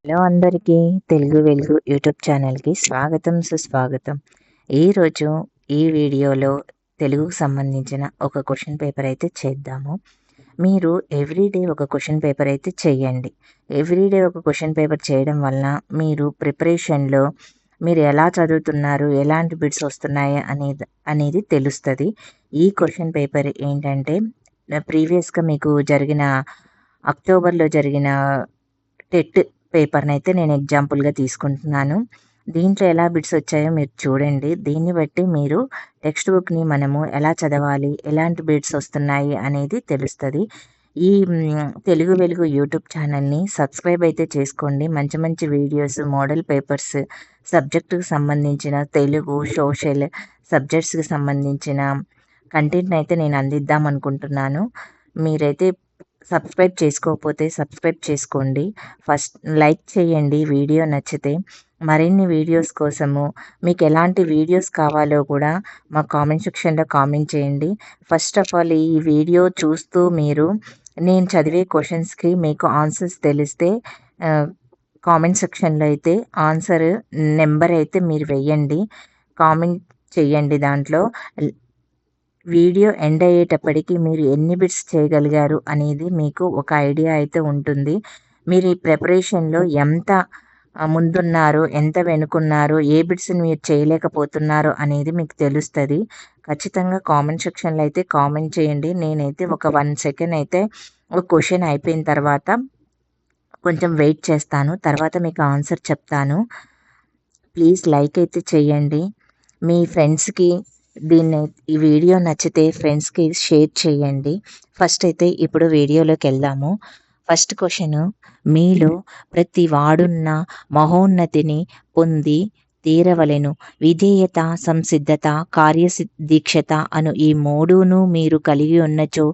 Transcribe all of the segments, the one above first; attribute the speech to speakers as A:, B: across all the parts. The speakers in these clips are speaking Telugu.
A: హలో అందరికీ తెలుగు వెలుగు యూట్యూబ్ ఛానల్కి స్వాగతం సుస్వాగతం. ఈరోజు ఈ వీడియోలో తెలుగుకు సంబంధించిన ఒక క్వశ్చన్ పేపర్ అయితే చేద్దాము. మీరు ఎవ్రీడే ఒక క్వశ్చన్ పేపర్ అయితే చేయండి. ఎవ్రీడే ఒక క్వశ్చన్ పేపర్ చేయడం వలన మీరు ప్రిపరేషన్లో మీరు ఎలా చదువుతున్నారు, ఎలాంటి బిట్స్ వస్తున్నాయి అనేది తెలుస్తుంది. ఈ క్వశ్చన్ పేపర్ ఏంటంటే ప్రీవియస్గా మీకు జరిగిన అక్టోబర్లో జరిగిన టెట్ పేపర్ని అయితే నేను ఎగ్జాంపుల్గా తీసుకుంటున్నాను. దీంట్లో ఎలా బిట్స్ వచ్చాయో మీరు చూడండి. దీన్ని బట్టి మీరు టెక్స్ట్ బుక్ని మనము ఎలా చదవాలి, ఎలాంటి బిట్స్ వస్తున్నాయి అనేది తెలుస్తుంది. ఈ తెలుగు వెలుగు యూట్యూబ్ ఛానల్ని సబ్స్క్రైబ్ అయితే చేసుకోండి. మంచి మంచి వీడియోస్, మోడల్ పేపర్స్, సబ్జెక్టుకు సంబంధించిన తెలుగు, సోషల్ సబ్జెక్ట్స్కి సంబంధించిన కంటెంట్ని అయితే నేను అందిద్దాం అనుకుంటున్నాను. మీరైతే సబ్స్క్రైబ్ చేసుకోకపోతే సబ్స్క్రైబ్ చేసుకోండి. ఫస్ట్ లైక్ చేయండి వీడియో నచ్చితే. మరిన్ని వీడియోస్ కోసము మీకు ఎలాంటి వీడియోస్ కావాలో కూడా మా కామెంట్ సెక్షన్లో కామెంట్ చేయండి. ఫస్ట్ ఆఫ్ ఆల్ ఈ వీడియో చూస్తూ మీరు నేను చదివే క్వశ్చన్స్కి మీకు ఆన్సర్స్ తెలిస్తే కామెంట్ సెక్షన్లో అయితే ఆన్సర్ నెంబర్ అయితే మీరు వెయ్యండి, కామెంట్ చేయండి. దాంట్లో వీడియో ఎండ్ అయ్యేటప్పటికి మీరు ఎన్ని బిట్స్ చేయగలిగారు అనేది మీకు ఒక ఐడియా అయితే ఉంటుంది. మీరు ఈ ప్రిపరేషన్లో ఎంత ముందున్నారు, ఎంత వెనుకున్నారు, ఏ బిట్స్ని మీరు చేయలేకపోతున్నారు అనేది మీకు తెలుస్తుంది. ఖచ్చితంగా కామెంట్ సెక్షన్లో అయితే కామెంట్ చేయండి. నేనైతే ఒక 1 సెకండ్ అయితే ఒక క్వశ్చన్ అయిపోయిన తర్వాత కొంచెం వెయిట్ చేస్తాను, తర్వాత మీకు ఆన్సర్ చెప్తాను. ప్లీజ్ లైక్ అయితే చేయండి. మీ ఫ్రెండ్స్కి ఈ వీడియో నచ్చితే ఫ్రెండ్స్కి షేర్ చేయండి. ఫస్ట్ అయితే ఇప్పుడు వీడియోలోకి వెళ్దాము. ఫస్ట్ క్వశ్చన్, మీలో ప్రతి వాడున్న మహోన్నతిని పొంది తీరవలెను. విధేయత, సంసిద్ధత, కార్యదీక్షత అను ఈ మూడును మీరు కలిగి ఉన్నచో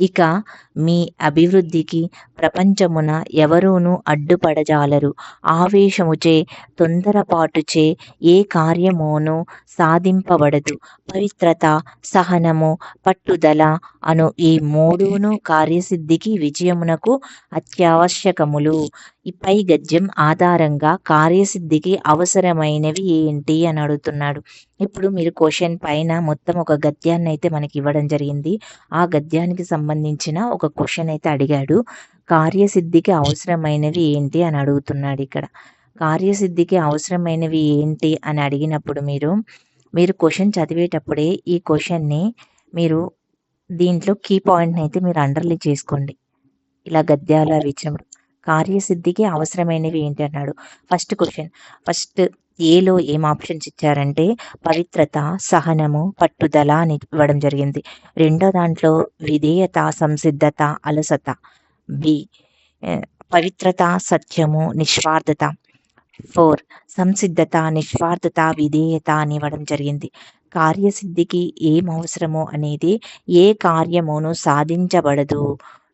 A: ఇక మీ అభివృద్ధికి ప్రపంచమున ఎవరూనూ అడ్డుపడజాలరు. ఆవేశముచే, తొందరపాటుచే ఏ కార్యమును సాధింపబడదు. పవిత్రత, సహనము, పట్టుదల అను ఈ మూడును కార్యసిద్ధికి, విజయమునకు అత్యావశ్యకములు. ఈ పై గద్యం ఆధారంగా కార్యసిద్ధికి అవసరమైనవి ఏంటి అని అడుగుతున్నాడు. ఇప్పుడు మీరు క్వశ్చన్ పైన మొత్తం ఒక గద్యాన్ని అయితే మనకి ఇవ్వడం జరిగింది. ఆ గద్యానికి సంబంధించిన ఒక క్వశ్చన్ అయితే అడిగాడు. కార్యసిద్ధికి అవసరమైనవి ఏంటి అని అడుగుతున్నాడు. ఇక్కడ కార్యసిద్ధికి అవసరమైనవి ఏంటి అని అడిగినప్పుడు మీరు క్వశ్చన్ చదివేటప్పుడే ఈ క్వశ్చన్ని మీరు దీంట్లో కీ పాయింట్ని అయితే మీరు అండర్లైన్ చేసుకోండి. ఇలా గద్యాలు అవి ఇచ్చినప్పుడు కార్యసిద్ధికి అవసరమైనవి ఏంటి అన్నాడు. ఫస్ట్ ఏలో ఏం ఆప్షన్స్ ఇచ్చారంటే పవిత్రత, సహనము, పట్టుదల అని ఇవ్వడం జరిగింది. రెండో దాంట్లో విధేయత, సంసిద్ధత, అలసత. బి పవిత్రత, సత్యము, నిస్వార్థత. 4 సంసిద్ధత, నిస్వార్థత, విధేయత అని ఇవ్వడం జరిగింది. కార్యసిద్ధికి ఏం అవసరమో అనేది ఏ కార్యమును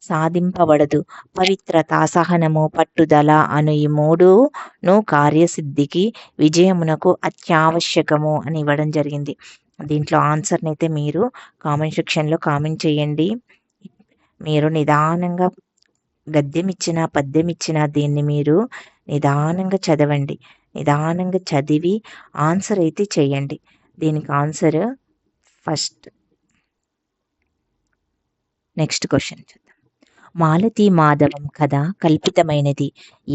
A: సాధింపబడదు. పవిత్రత, సహనము, పట్టుదల అను ఈ మూడును కార్యసిద్ధికి, విజయమునకు అత్యావశ్యకము అని ఇవ్వడం జరిగింది. దీంట్లో ఆన్సర్ని అయితే మీరు కామెంట్ సెక్షన్లో కామెంట్ చేయండి. మీరు నిదానంగా గద్యం ఇచ్చిన, పద్యం ఇచ్చిన దీన్ని మీరు నిదానంగా చదవండి. నిదానంగా చదివి ఆన్సర్ అయితే చేయండి. దీనికి ఆన్సర్ ఫస్ట్. నెక్స్ట్ క్వశ్చన్ చూద్దాం. మాలతీ మాధవం కథ కల్పితమైనది.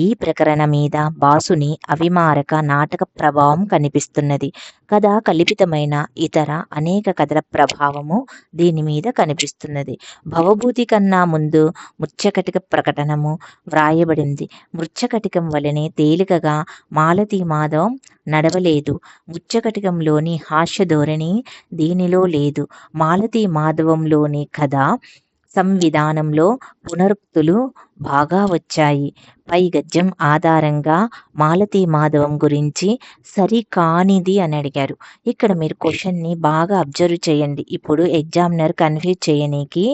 A: ఈ ప్రకరణ మీద బాసుని అవిమారక నాటక ప్రభావం కనిపిస్తున్నది. కథ కల్పితమైన ఇతర అనేక కథల ప్రభావము దీని మీద కనిపిస్తున్నది. భవభూతి కన్నా ముందు మృచ్ఛకటిక ప్రకటనము వ్రాయబడింది. మృచ్ఛకటికం వలనే తేలికగా మాలతీ మాధవం నడవలేదు. మృచ్ఛకటికంలోని హాస్య ధోరణి దీనిలో లేదు. మాలతీ మాధవంలోని కథ సంవిధానంలో పునరుక్తులు బాగా వచ్చాయి. పై గద్యం ఆధారంగా మాలతీ మాధవం గురించి సరికానిది అని అడిగారు. ఇక్కడ మీరు క్వశ్చన్ని బాగా అబ్జర్వ్ చేయండి. ఇప్పుడు ఎగ్జామినర్ కన్ఫ్యూజ్ చేయనీకి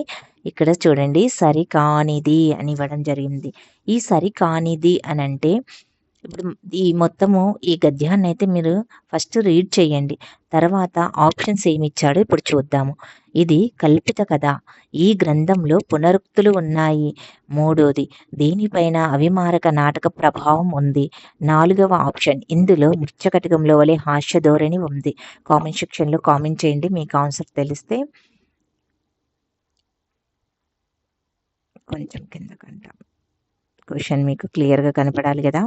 A: ఇక్కడ చూడండి, సరికానిది అని ఇవ్వడం జరిగింది. ఈ సరికానిది అని అంటే ఇప్పుడు ఈ మొత్తము ఈ గద్యాన్ని అయితే మీరు ఫస్ట్ రీడ్ చేయండి. తర్వాత ఆప్షన్స్ ఏమి ఇచ్చాడో ఇప్పుడు చూద్దాము. ఇది కల్పిత కథ. ఈ గ్రంథంలో పునరుక్తులు ఉన్నాయి. మూడోది, దీనిపైన అవిమారక నాటక ప్రభావం ఉంది. నాలుగవ ఆప్షన్, ఇందులో మృచ్ఛకటికంలో వలె హాస్య ధోరణి ఉంది. కామెంట్ సెక్షన్లో కామెంట్ చేయండి మీకు ఆన్సర్ తెలిస్తే. కొంచెం కిందకంట క్వశ్చన్ మీకు క్లియర్గా కనపడాలి కదా.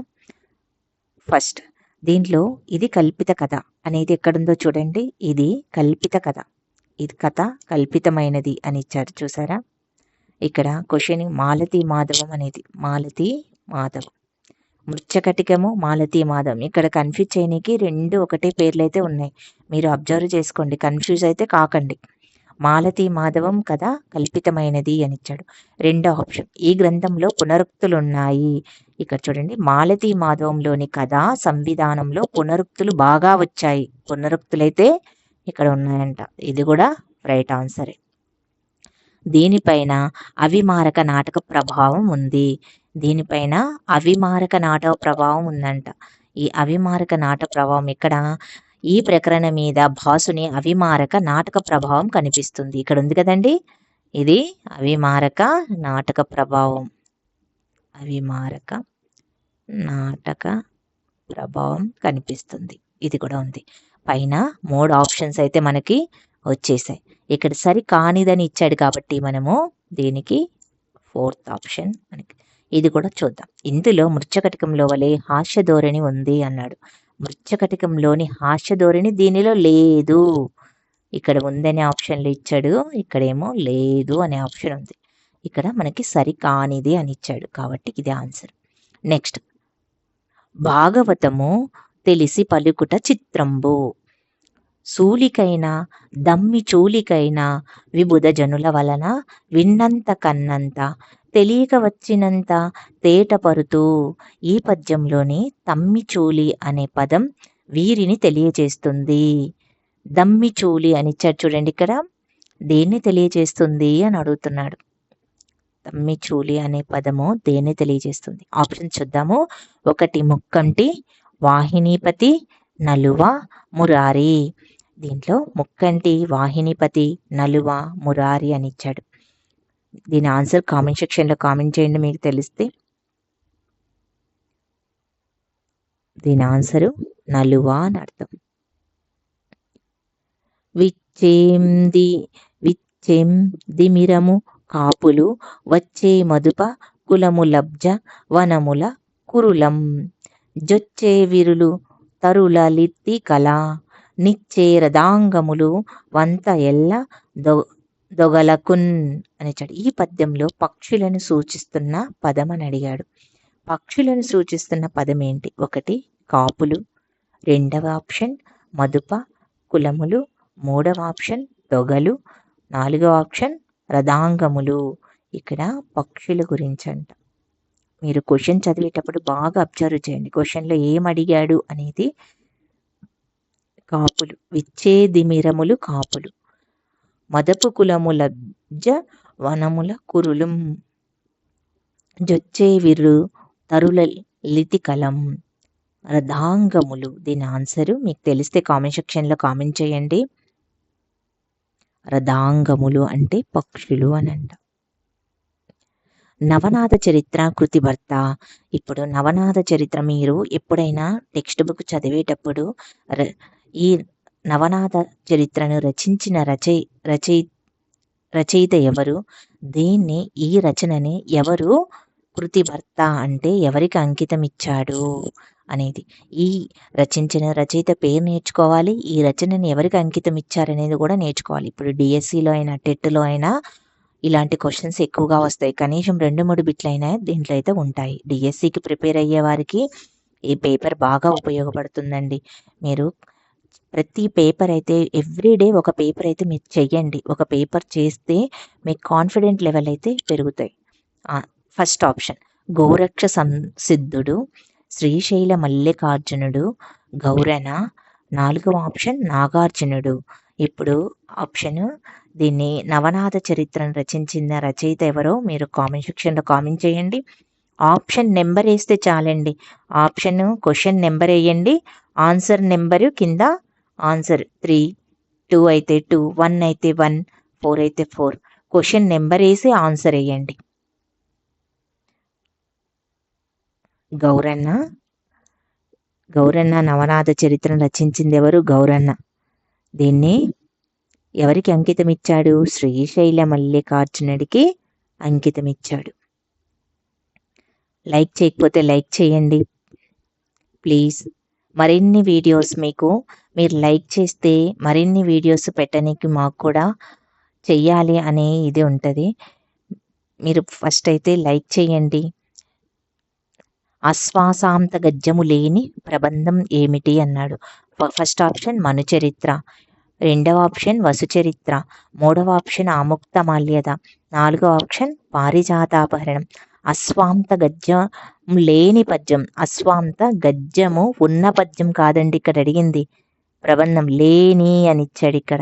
A: ఫస్ట్, దీంట్లో ఇది కల్పిత కథ అనేది ఎక్కడుందో చూడండి. ఇది కల్పిత కథ, ఇది కథ కల్పితమైనది అని ఇచ్చారు చూసారా. ఇక్కడ క్వశ్చన్ మాలతీ మాధవం అనేది, మాలతీ మాధవం, మృచ్ఛకటికము మాలతీ మాధవం. ఇక్కడ కన్ఫ్యూజ్ చేయడానికి రెండు ఒకటే పేర్లు అయితే ఉన్నాయి, మీరు అబ్జర్వ్ చేసుకోండి, కన్ఫ్యూజ్ అయితే కాకండి. మాలతీ మాధవం కథ కల్పితమైనది అని ఇచ్చాడు. రెండో ఆప్షన్, ఈ గ్రంథంలో పునరుక్తులున్నాయి. ఇక్కడ చూడండి, మాలతీ మాధవంలోని కథ సంవిధానంలో పునరుక్తులు బాగా వచ్చాయి. పునరుక్తులైతే ఇక్కడ ఉన్నాయంట. ఇది కూడా రైట్ ఆన్సరే. దీనిపైన అవిమారక నాటక ప్రభావం ఉంది. దీనిపైన అవిమారక నాటక ప్రభావం ఉందంట. ఈ అవిమారక నాటక ప్రభావం ఇక్కడ ఈ ప్రకరణ మీద భాసుని అవిమారక నాటక ప్రభావం కనిపిస్తుంది. ఇక్కడ ఉంది కదండి, ఇది అవిమారక నాటక ప్రభావం. అవిమారక నాటక ప్రభావం కనిపిస్తుంది. ఇది కూడా ఉంది. పైన 3 ఆప్షన్స్ అయితే మనకి వచ్చేసాయి. ఇక్కడ సరి కానిదని ఇచ్చాడు కాబట్టి మనము దీనికి 4th ఆప్షన్ మనకి. ఇది కూడా చూద్దాం. ఇందులో మృచ్ఛకటికంలో వలె హాస్య ధోరణి ఉంది అన్నాడు. మృచ్ఛకటికంలోని హాస్య ధోరణి దీనిలో లేదు. ఇక్కడ ఉందనే ఆప్షన్లు ఇచ్చాడు, ఇక్కడేమో లేదు అనే ఆప్షన్ ఉంది. ఇక్కడ మనకి సరి కానిది అని ఇచ్చాడు కాబట్టి ఇది ఆన్సర్. నెక్స్ట్, భాగవతము తెలిసి పలుకుట చిత్రంబు. సూలికైన దమ్మి చూలికైన విబుధ జనుల వలన విన్నంత కన్నంత తెలియక వచ్చినంత తేటపరుతూ. ఈ పద్యంలోని తమ్మిచూలి అనే పదం వీరిని తెలియజేస్తుంది. దమ్మిచూలి అని ఇచ్చాడు చూడండి, ఇక్కడ దేన్ని తెలియజేస్తుంది అని అడుగుతున్నాడు. తమ్మిచూలి అనే పదము దేన్ని తెలియజేస్తుంది? ఆప్షన్ చూద్దాము. 1 ముక్కంటి, వాహినీపతి, నలువ, మురారి. దీంట్లో ముక్కంటి, వాహినీపతి, నలువ, మురారి అని ఇచ్చాడు. దీని ఆన్సర్ కామెంట్ సెక్షన్లో కామెంట్ చేయండి మీకు తెలిస్తే. దీని ఆన్సరు నలువ అని అర్థం. విచ్చేందిమిరము కాపులు వచ్చే మధుప కులము లబ్జ వనముల కురులం. జొచ్చే విరులు తరుల లిత్తి కళ నిచ్చే రదాంగములు వంత ఎల్ల దొగలకున్ అని ఇచ్చాడు. ఈ పద్యంలో పక్షులను సూచిస్తున్న పదం అని అడిగాడు. పక్షులను సూచిస్తున్న పదం ఏంటి? 1 కాపులు, 2వ ఆప్షన్ మధుప కులములు, 3వ ఆప్షన్ దొగలు, 4వ ఆప్షన్ రదాంగములు. ఇక్కడ పక్షుల గురించి అంట. మీరు క్వశ్చన్ చదివేటప్పుడు బాగా అబ్జర్వ్ చేయండి, క్వశ్చన్లో ఏం అడిగాడు అనేది. కాపులు, విచ్చేదిమిరములు కాపులు, మదపు కులముల వనముల కురులం, జొచ్చే విరు తరుల లితికలం, రథాంగములు. దీని ఆన్సరు మీకు తెలిస్తే కామెంట్ సెక్షన్లో కామెంట్ చేయండి. రథాంగములు అంటే పక్షులు అని అంట. నవనాథ చరిత్ర కృతిభర్త. ఇప్పుడు నవనాథ చరిత్ర మీరు ఎప్పుడైనా టెక్స్ట్ బుక్ చదివేటప్పుడు ఈ నవనాథ చరిత్రను రచించిన రచయిత ఎవరు, దీన్ని ఈ రచనని ఎవరు కృతిభర్త అంటే ఎవరికి అంకితం ఇచ్చాడు అనేది, ఈ రచించిన రచయిత పేరు నేర్చుకోవాలి, ఈ రచనని ఎవరికి అంకితం ఇచ్చారనేది కూడా నేర్చుకోవాలి. ఇప్పుడు డిఎస్సిలో అయినా టెట్లో అయినా ఇలాంటి క్వశ్చన్స్ ఎక్కువగా వస్తాయి. కనీసం 2-3 బిట్లు అయినా దీంట్లో అయితే ఉంటాయి. డిఎస్సికి ప్రిపేర్ అయ్యే వారికి ఈ పేపర్ బాగా ఉపయోగపడుతుందండి. మీరు ప్రతి పేపర్ అయితే ఎవ్రీడే ఒక పేపర్ అయితే మీరు చెయ్యండి. ఒక పేపర్ చేస్తే మీకు కాన్ఫిడెంట్ లెవెల్ అయితే పెరుగుతాయి. ఫస్ట్ ఆప్షన్ గోరక్ష సంసిద్ధుడు, శ్రీశైల మల్లికార్జునుడు, గౌరణ. 4వ ఆప్షన్ నాగార్జునుడు. ఇప్పుడు ఆప్షన్, దీన్ని నవనాథ చరిత్రను రచించిన రచయిత ఎవరో మీరు కామెంట్ సెక్షన్లో కామెంట్ చేయండి. ఆప్షన్ నెంబర్ వేస్తే చాలండి. క్వశ్చన్ నెంబర్ వేయండి, ఆన్సర్ నెంబరు కింద ఆన్సర్ 3, 2 అయితే 2, 1 అయితే 1, 4 అయితే 4. క్వశ్చన్ నెంబర్ వేసి ఆన్సర్ వేయండి. గౌరన్న నవనాథ చరిత్రను రచించింది ఎవరు? గౌరన్న. దీన్ని ఎవరికి అంకితం ఇచ్చాడు? శ్రీశైల మల్లికార్జునుడికి అంకితం ఇచ్చాడు. లైక్ చేయకపోతే లైక్ చేయండి ప్లీజ్. మరిన్ని వీడియోస్ మీరు లైక్ చేస్తే మరిన్ని వీడియోస్ పెట్టడానికి మాకు కూడా చెయ్యాలి అనే ఇది ఉంటుంది. మీరు ఫస్ట్ అయితే లైక్ చేయండి. అశ్వాసాంత గద్యము లేని ప్రబంధం ఏమిటి అన్నాడు. ఫస్ట్ ఆప్షన్ మనుచరిత్ర, రెండవ ఆప్షన్ వసుచరిత్ర, మూడవ ఆప్షన్ ఆముక్త మాల్యద, నాలుగవ ఆప్షన్ పారిజాతాపహరణం. అశ్వాంత గద్యం లేని పద్యం, అశ్వాంత గద్యము ఉన్న పద్యం కాదండి ఇక్కడ అడిగింది. ప్రబంధం లేని అని ఇచ్చాడు ఇక్కడ.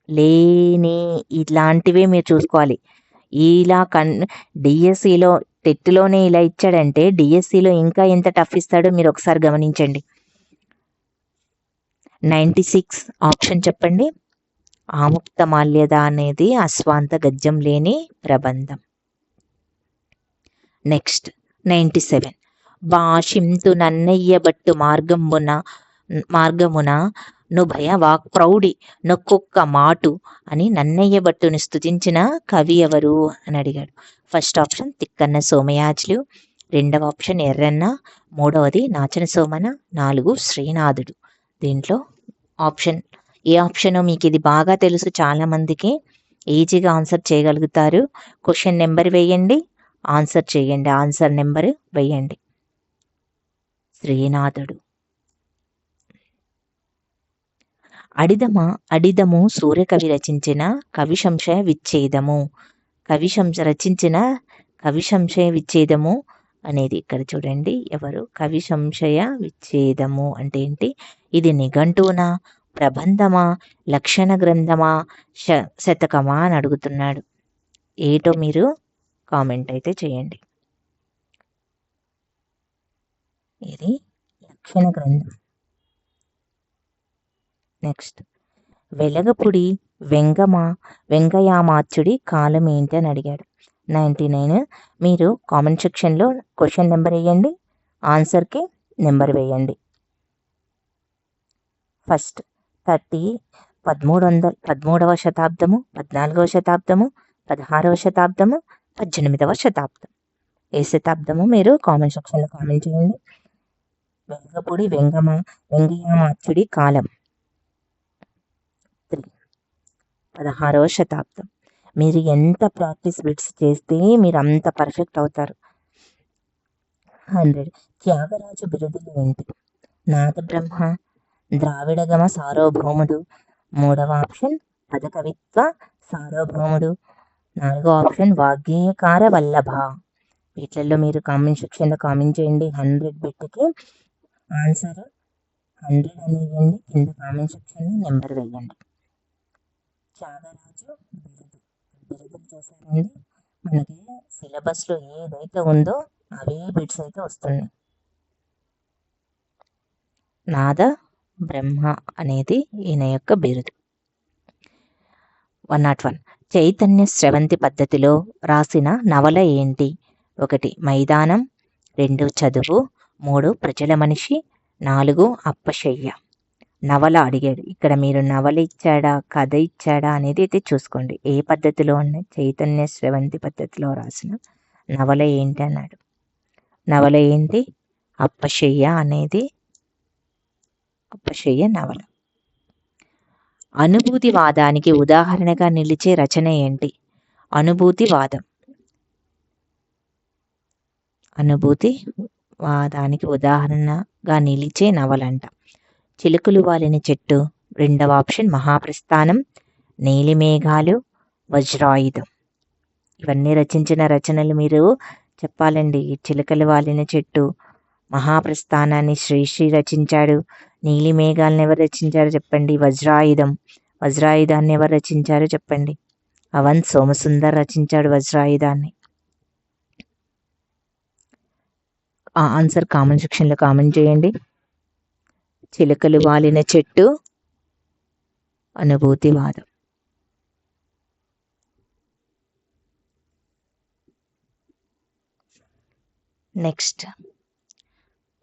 A: లేని ఇలాంటివే మీరు చూసుకోవాలి. ఇలా డిఎస్సిలో టెట్లోనే ఇలా ఇచ్చాడంటే డిఎస్సిలో ఇంకా ఎంత టఫ్ ఇస్తాడో మీరు ఒకసారి గమనించండి. 96 ఆప్షన్ చెప్పండి. ఆముక్త మాల్యద అనేది అశ్వాంత గద్యం లేని ప్రబంధం. నెక్స్ట్ 97 భాషింతు నన్నయ్య బట్టు మార్గమున నుభయ వాక్ప్రౌఢి నొక్కొక్క మాటు అని నన్నయ్య భట్టుని స్తుతించిన కవి ఎవరు అని అడిగాడు. ఫస్ట్ ఆప్షన్ తిక్కన్న సోమయాజులు, రెండవ ఆప్షన్ ఎర్రన్న, మూడవది నాచన సోమన, 4 శ్రీనాథుడు. దీంట్లో ఏ ఆప్షనో మీకు ఇది బాగా తెలుసు, చాలా మందికి ఈజీగా ఆన్సర్ చేయగలుగుతారు. క్వశ్చన్ నెంబర్ వేయండి, ఆన్సర్ చేయండి. ఆన్సర్ నెంబర్ వేయండి. శ్రీనాథుడు. అడిదము సూర్యకవి రచించిన కవి సంశయ విచ్ఛేదము. రచించిన కవి సంశయ విచ్ఛేదము అనేది ఇక్కడ చూడండి ఎవరు. కవి సంశయ విచ్ఛేదము అంటే ఏంటి? ఇది నిఘంటువునా, ప్రబంధమా, లక్షణ గ్రంథమా, శతకమా అని అడుగుతున్నాడు. ఏటో మీరు కామెంట్ అయితే చేయండి. ఇది లక్షణ గ్రంథం. నెక్స్ట్ వెలగపుడి వెంగయామాత్యుడి కాలం ఏంటి అని అడిగాడు. 99 మీరు కామెంట్ సెక్షన్లో క్వశ్చన్ నెంబర్ వేయండి, ఆన్సర్కి నెంబర్ వేయండి. ఫస్ట్ 13వ శతాబ్దము, 14వ శతాబ్దము, 16వ శతాబ్దము, 18వ శతాబ్దం. ఏ శతాబ్దము మీరు కామెంట్ సెక్షన్లో కామెంట్ చేయండి. వెలగపుడి వెంగయామాత్యుడి కాలం 16వ శతాబ్దం. మీరు ఎంత ప్రాక్టీస్ బిట్స్ చేస్తే మీరు అంత పర్ఫెక్ట్ అవుతారు. 100 త్యాగరాజు బిరుదులు ఏంటి? నాదబ్రహ్మ, ద్రావిడగమ సార్వభౌముడు, మూడవ ఆప్షన్ పదకవిత్వ సార్వభౌముడు, నాలుగవ ఆప్షన్ వాగ్గేయకార వల్లభ. వీటిల్లో మీరు కామెంట్ సెక్షన్లో కామెంట్ చేయండి. 100 బిట్కి ఆన్సర్ 100 అని వేయండి. కింద కామెంట్ సెక్షన్లో నెంబర్ వేయండి. త్యాగరాజు బిరుదులు చూసారండి. మనకి సిలబస్లో ఏదైతే ఉందో అవే బిట్స్ అయితే వస్తున్నాయి. నాద బ్రహ్మ అనేది ఈయన యొక్క బిరుదు. 101 చైతన్య స్రవంతి పద్ధతిలో రాసిన నవల ఏంటి? 1 మైదానం, 2 చదువు, 3 ప్రజల మనిషి, 4 అప్పశయ్య. నవల అడిగాడు. ఇక్కడ మీరు నవల ఇచ్చాడా కథ ఇచ్చాడా అనేది అయితే చూసుకోండి. ఏ పద్ధతిలో ఉన్నాయి? చైతన్య స్రవంతి పద్ధతిలో రాసిన నవల ఏంటి అన్నాడు. నవల ఏంటి? అప్పశయ్య అనేది అప్పశయ్య నవల. అనుభూతివాదానికి ఉదాహరణగా నిలిచే రచన ఏంటి? అనుభూతివాదానికి ఉదాహరణగా నిలిచే నవలంట. చిలుకలు వాలిన చెట్టు, రెండవ ఆప్షన్ మహాప్రస్థానం, నీలిమేఘాలు, వజ్రాయుధం. ఇవన్నీ రచించిన రచనలు మీరు చెప్పాలండి. చిలుకలు వాలిన చెట్టు, మహాప్రస్థానాన్ని శ్రీశ్రీ రచించాడు. నీలిమేఘాలను ఎవరు రచించారో చెప్పండి. వజ్రాయుధాన్ని ఎవరు రచించారో చెప్పండి. అవన్ సోమసుందర్ రచించాడు వజ్రాయుధాన్ని. ఆ ఆన్సర్ కామెంట్ సెక్షన్లో కామెంట్ చేయండి. చిలుకలు వాలిన చెట్టు, అనుభూతివాదం. నెక్స్ట్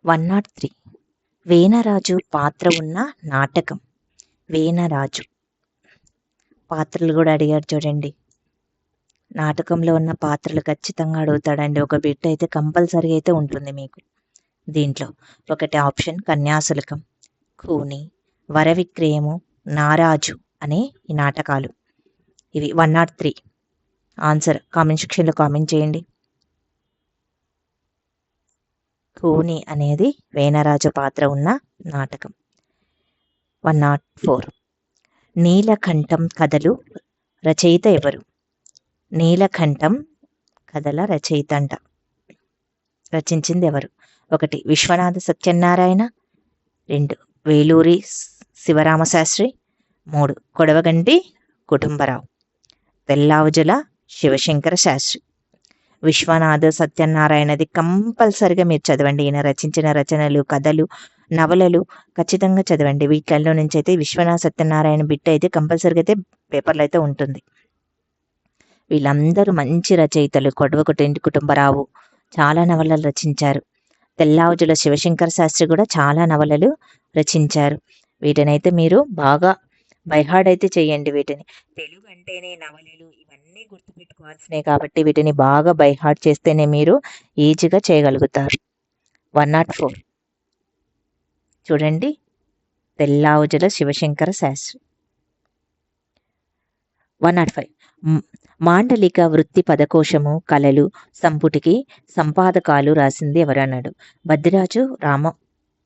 A: 103 వేనరాజు పాత్ర ఉన్న నాటకం. వేనరాజు పాత్రలు కూడా అడిగాడు చూడండి. నాటకంలో ఉన్న పాత్రలు ఖచ్చితంగా అడుగుతాడండి. ఒక బిట్ అయితే కంపల్సరీ అయితే ఉంటుంది మీకు దీంట్లో. ఒకటి ఆప్షన్ కన్యాశుల్కం, కూని, వరవిక్రయము, నారాజు అనే ఈ నాటకాలు. ఇవి 103 ఆన్సర్ కామెంట్ సెక్షన్లో కామెంట్ చేయండి. కూని అనేది వేనరాజు పాత్ర ఉన్న నాటకం. 104 నీలకంఠం కథలు రచయిత ఎవరు? నీలకంఠం కథల రచయిత అంట. రచించింది ఎవరు? ఒకటి విశ్వనాథ సత్యనారాయణ, 2 వేలూరి శివరామశాస్త్రి, 3 కొడవగంటి కుటుంబరావు, తెల్లావుజుల శివశంకర శాస్త్రి. విశ్వనాథ సత్యనారాయణది కంపల్సరిగా మీరు చదవండి. ఈయన రచించిన రచనలు, కథలు, నవలలు ఖచ్చితంగా చదవండి. వీటిల్లో నుంచి అయితే విశ్వనాథ సత్యనారాయణ బిట్ అయితే కంపల్సరిగా అయితే పేపర్లో అయితే ఉంటుంది. వీళ్ళందరూ మంచి రచయితలు. కొడవగంటి కుటుంబరావు చాలా నవలలు రచించారు. తెల్లావుజుల శివశంకర శాస్త్రి కూడా చాలా నవలలు రచించారు. వీటినైతే మీరు బాగా బైహార్డ్ అయితే చేయండి. వీటిని తెలుగు అంటేనే నవలలు ఇవన్నీ గుర్తుపెట్టుకోవాల్సినవి కాబట్టి వీటిని బాగా బైహార్డ్ చేస్తేనే మీరు ఈజీగా చేయగలుగుతారు. 104 చూడండి, తెల్లావుజుల శివశంకర శాస్త్రి. 105 మాండలిక వృత్తి పదకోశము కళలు సంపుటికి సంపాదకాలు రాసింది ఎవరన్నాడు?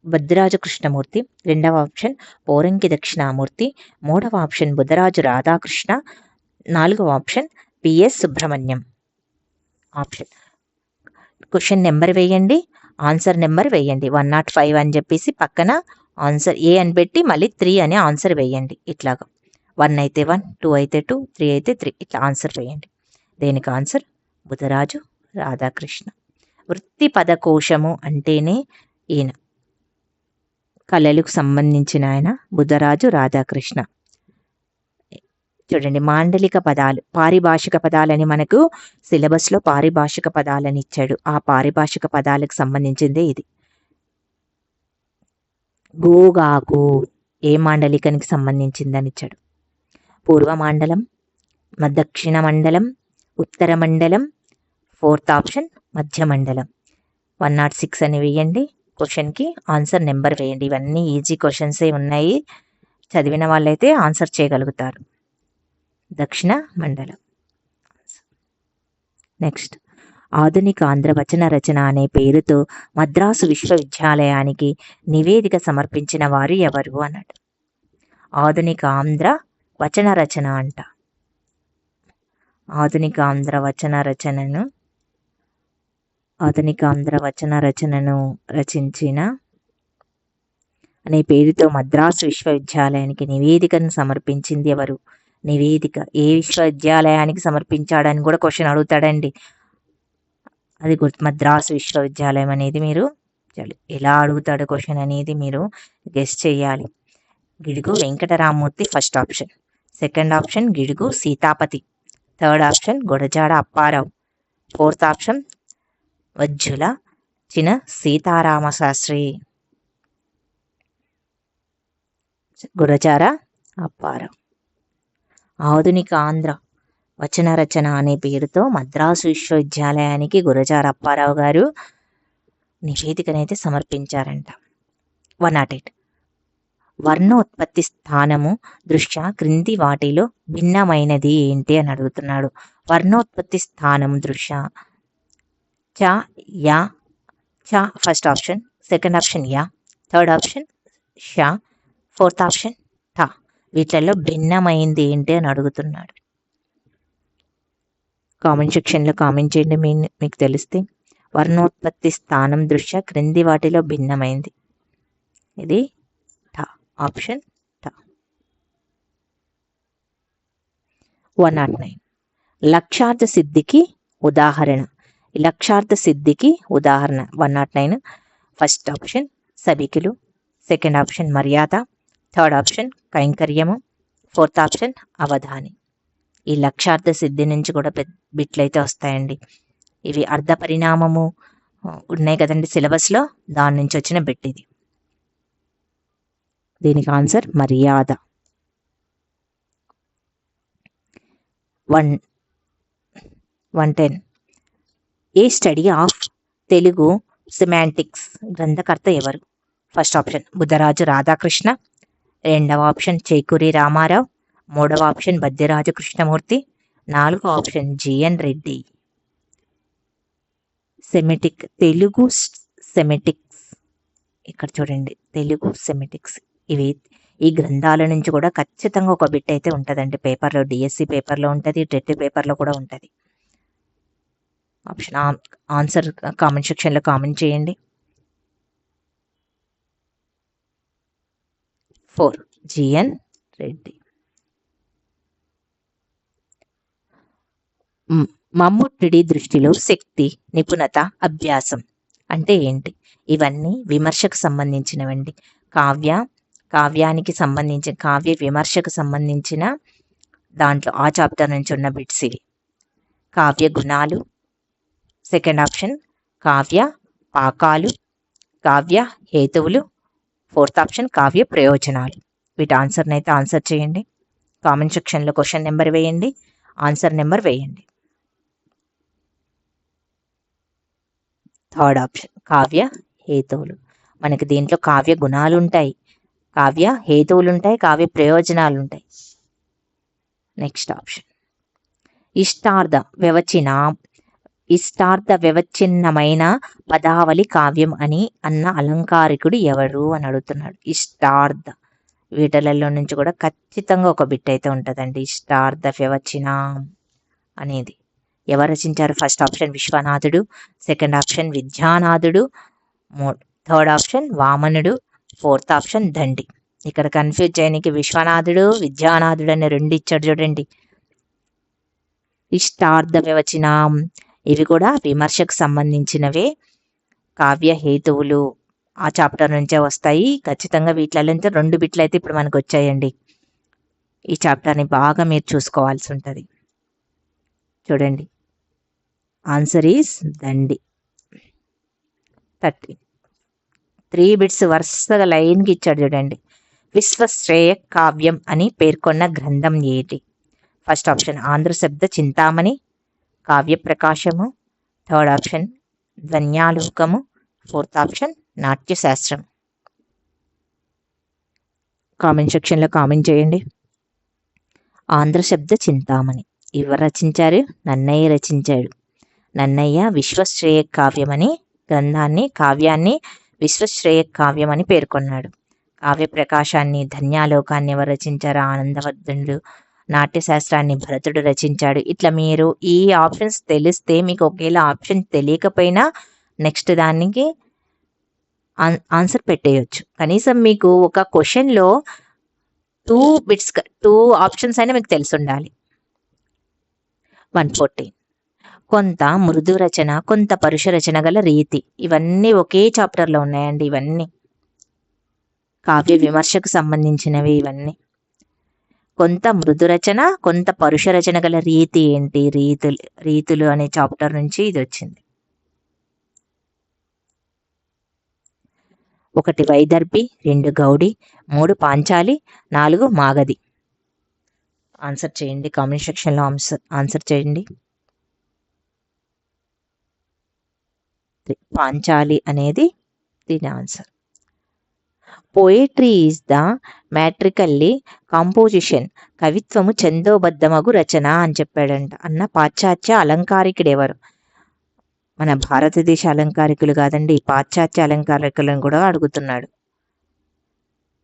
A: బద్దిరాజు కృష్ణమూర్తి, 2వ ఆప్షన్ పోరంకి దక్షిణామూర్తి, 3వ ఆప్షన్ బుద్ధరాజు రాధాకృష్ణ, 4వ option PS Subrahmanyam. Option question number వేయండి, ఆన్సర్ నెంబర్ వేయండి. 105 అని చెప్పేసి పక్కన ఆన్సర్ ఏ అని పెట్టి మళ్ళీ 3 అని ఆన్సర్ వేయండి. ఇట్లాగా 1 అయితే 1, 2 అయితే 2, 3 అయితే 3 ఇట్లా ఆన్సర్ వేయండి. దేనికి ఆన్సర్? బుద్ధరాజు రాధాకృష్ణ. వృత్తి పదకోశము అంటేనే ఈయన కళలకు సంబంధించిన ఆయన బుద్ధరాజు రాధాకృష్ణ. చూడండి, మాండలిక పదాలు, పారిభాషిక పదాలని మనకు సిలబస్లో పారిభాషిక పదాలని ఇచ్చాడు. ఆ పారిభాషిక పదాలకు సంబంధించిందే ఇది. గోగాకు ఏ మాండలికానికి సంబంధించిందని ఇచ్చాడు? పూర్వ మండలం, దక్షిణ మండలం, ఉత్తర మండలం, 4th ఆప్షన్ మధ్య మండలం. 106 అని వేయండి. క్వశ్చన్కి ఆన్సర్ నెంబర్ వేయండి. ఇవన్నీ ఈజీ క్వశ్చన్సే ఉన్నాయి. చదివిన వాళ్ళైతే ఆన్సర్ చేయగలుగుతారు. దక్షిణ మండలం. నెక్స్ట్ ఆధునిక ఆంధ్ర వచన రచన అనే పేరుతో మద్రాసు విశ్వవిద్యాలయానికి నివేదిక సమర్పించిన వారు ఎవరు అన్నాడు? ఆధునిక ఆంధ్ర వచన రచన అంట. ఆధునిక ఆంధ్ర వచన రచనను రచించిన అనే పేరుతో మద్రాసు విశ్వవిద్యాలయానికి నివేదికను సమర్పించింది ఎవరు? నివేదిక ఏ విశ్వవిద్యాలయానికి సమర్పించాడని కూడా క్వశ్చన్ అడుగుతాడండి. అది మద్రాసు విశ్వవిద్యాలయం అనేది మీరు ఎలా అడుగుతాడు క్వశ్చన్ అనేది మీరు గెస్ చేయాలి. Gidugu Venkataramamurthy first option, 2nd option Gidugu Seetapathi, 3rd option Gurajada Apparao, 4th option Vajjula China Seetharamasastri. Gurajada Apparao. ఆధునిక ఆంధ్ర వచన రచన అనే పేరుతో మద్రాసు విశ్వవిద్యాలయానికి గురజాడ అప్పారావు గారు నివేదికనైతే సమర్పించారంట. 108 వర్ణోత్పత్తి స్థానము దృష్ట్యా క్రింది వాటిలో భిన్నమైనది ఏంటి అని అడుగుతున్నాడు. వర్ణోత్పత్తి స్థానం దృష్ట్యా చ, యా, చ first option, 2nd option yeah, 3rd option ష, 4th ఆప్షన్ ట. వీటిల్లో భిన్నమైంది ఏంటి అని అడుగుతున్నాడు. కామెంట్ సెక్షన్లో కామెంట్ చేయండి మీకు తెలిస్తే. వర్ణోత్పత్తి స్థానం దృష్ట్యా క్రింది వాటిలో భిన్నమైంది. ఇది ట, ఆప్షన్ ట. 109 లక్ష్యార్థ సిద్ధికి ఉదాహరణ. లక్ష్యార్థ సిద్ధికి ఉదాహరణ 109. ఫస్ట్ ఆప్షన్ సభికులు, సెకండ్ ఆప్షన్ మర్యాద, థర్డ్ ఆప్షన్ కైంకర్యము, ఫోర్త్ ఆప్షన్ అవధాని. ఈ లక్ష్యార్థ సిద్ధి నుంచి కూడా బిట్లు అయితే వస్తాయండి. ఇవి అర్ధ పరిణామము ఉన్నాయి కదండి సిలబస్లో, దాని నుంచి వచ్చిన బిట్ ఇది. దీనికి ఆన్సర్ మర్యాద. 110. ఏ స్టడీ ఆఫ్ తెలుగు సిమాంటిక్స్ గ్రంథకర్త ఎవరు? ఫస్ట్ ఆప్షన్ బుద్ధరాజు రాధాకృష్ణ, రెండవ ఆప్షన్ చేకూరి రామారావు, మూడవ ఆప్షన్ బద్దిరాజు కృష్ణమూర్తి, నాలుగవ option GN Reddy. Semitic, Telugu semitics, ఇక్కడ చూడండి తెలుగు సెమిటిక్స్. ఇవి ఈ గ్రంథాల నుంచి కూడా ఖచ్చితంగా ఒక బిట్ అయితే ఉంటుందండి పేపర్లో. డిఎస్సి పేపర్లో ఉంటుంది, టెట్ పేపర్లో కూడా ఉంటుంది. ఆప్షన్ ఆన్సర్ కామెంట్ సెక్షన్లో కామెంట్ చేయండి. 4 జిఎన్ రెడ్డి. మమ్ముట్టిడి దృష్టిలో శక్తి, నిపుణత, అభ్యాసం అంటే ఏంటి? ఇవన్నీ విమర్శకు సంబంధించినవండి. కావ్యానికి సంబంధించిన కావ్య విమర్శకు సంబంధించిన దాంట్లో ఆ చాప్టర్ నుంచి ఉన్న బిట్స్ ఇవి. కావ్య గుణాలు, సెకండ్ ఆప్షన్ కావ్య పాకాలు, కావ్య హేతువులు, ఫోర్త్ ఆప్షన్ కావ్య ప్రయోజనాలు. వీటి ఆన్సర్ని అయితే ఆన్సర్ చేయండి. కామెంట్ సెక్షన్లో క్వశ్చన్ నెంబర్ వేయండి, ఆన్సర్ నెంబర్ వేయండి. థర్డ్ ఆప్షన్ కావ్య హేతువులు. మనకి దీంట్లో కావ్య గుణాలు ఉంటాయి, కావ్య హేతువులు ఉంటాయి, కావ్య ప్రయోజనాలు ఉంటాయి. నెక్స్ట్ ఆప్షన్ ఇష్టార్థ వ్యవచ్ఛిన్నమైన పదావళి కావ్యం అని అన్న అలంకారికుడు ఎవరు అని అడుగుతున్నాడు. ఇష్టార్థ, వీటలలో నుంచి కూడా ఖచ్చితంగా ఒక బిట్ అయితే ఉంటుందండి. ఇష్టార్థ వ్యవచ్ఛిన్నం అనేది ఎవరు రచించారు? ఫస్ట్ ఆప్షన్ విశ్వనాథుడు, సెకండ్ ఆప్షన్ విద్యానాథుడు, థర్డ్ ఆప్షన్ వామనుడు, ఫోర్త్ ఆప్షన్ దండి. ఇక్కడ కన్ఫ్యూజ్ చేయడానికి విశ్వనాథుడు విద్యానాథుడు అనే రెండు ఇచ్చాడు చూడండి. ఇష్టార్థ వ్యవచనం ఇవి కూడా విమర్శకు సంబంధించినవే. కావ్య హేతువులు ఆ చాప్టర్ నుంచే వస్తాయి. ఖచ్చితంగా వీటిలో రెండు బిట్లు అయితే ఇప్పుడు మనకు వచ్చాయండి. ఈ చాప్టర్ని బాగా మీరు చూసుకోవాల్సి ఉంటుంది. చూడండి, ఆన్సర్ ఈస్ దండి. 30. 3 బిట్స్ వరుసగా లైన్కి ఇచ్చాడు చూడండి. విశ్వశ్రేయ కావ్యం అని పేర్కొన్న గ్రంథం ఏటి? ఫస్ట్ ఆప్షన్ ఆంధ్ర శబ్ద చింతామణి, కావ్య ప్రకాశము, థర్డ్ ఆప్షన్ ధ్వన్యాలోకము, ఫోర్త్ ఆప్షన్ నాట్యశాస్త్రం. కామెంట్ సెక్షన్లో కామెంట్ చేయండి. ఆంధ్ర శబ్ద చింతామణి ఎవరు రచించారు? నన్నయ్య రచించాడు. నన్నయ్య విశ్వశ్రేయ కావ్యమని కావ్యాన్ని విశ్వశ్రేయ కావ్యం అని పేర్కొన్నాడు. కావ్య ప్రకాశాన్ని ధన్యాలోకాన్ని ఎవరు రచించారు? ఆనందవర్ధనుడు. నాట్యశాస్త్రాన్ని భరతుడు రచించాడు. ఇట్లా మీరు ఈ ఆప్షన్స్ తెలిస్తే మీకు ఒకేలా ఆప్షన్ తెలియకపోయినా నెక్స్ట్ దానికి ఆన్సర్ పెట్టేయచ్చు. కనీసం మీకు ఒక క్వశ్చన్లో 2 ఆప్షన్స్ అయినా మీకు తెలిసి ఉండాలి. 114. కొంత మృదు రచన, కొంత పరుష రచన గల రీతి. ఇవన్నీ ఒకే చాప్టర్లో ఉన్నాయండి. ఇవన్నీ కావ్య విమర్శకు సంబంధించినవి. ఇవన్నీ కొంత మృదు రచన, కొంత పరుష రచన గల రీతి ఏంటి? రీతులు అనే చాప్టర్ నుంచి ఇది వచ్చింది. 1 వైదర్భి, 2 గౌడి, 3 పాంచాలి, 4 మాగధి. ఆన్సర్ చేయండి, కామెంట్ సెక్షన్లో ఆన్సర్ చేయండి. పాంచాలి అనేది దీని answer. Poetry is the metrically composition. కవిత్వము ఛందోబద్ధమగు రచన అని చెప్పాడంట. అన్న పాశ్చాత్య అలంకారికుడు ఎవరు? మన భారతదేశ అలంకారికులు కాదండి, పాశ్చాత్య అలంకారికులను కూడా అడుగుతున్నాడు.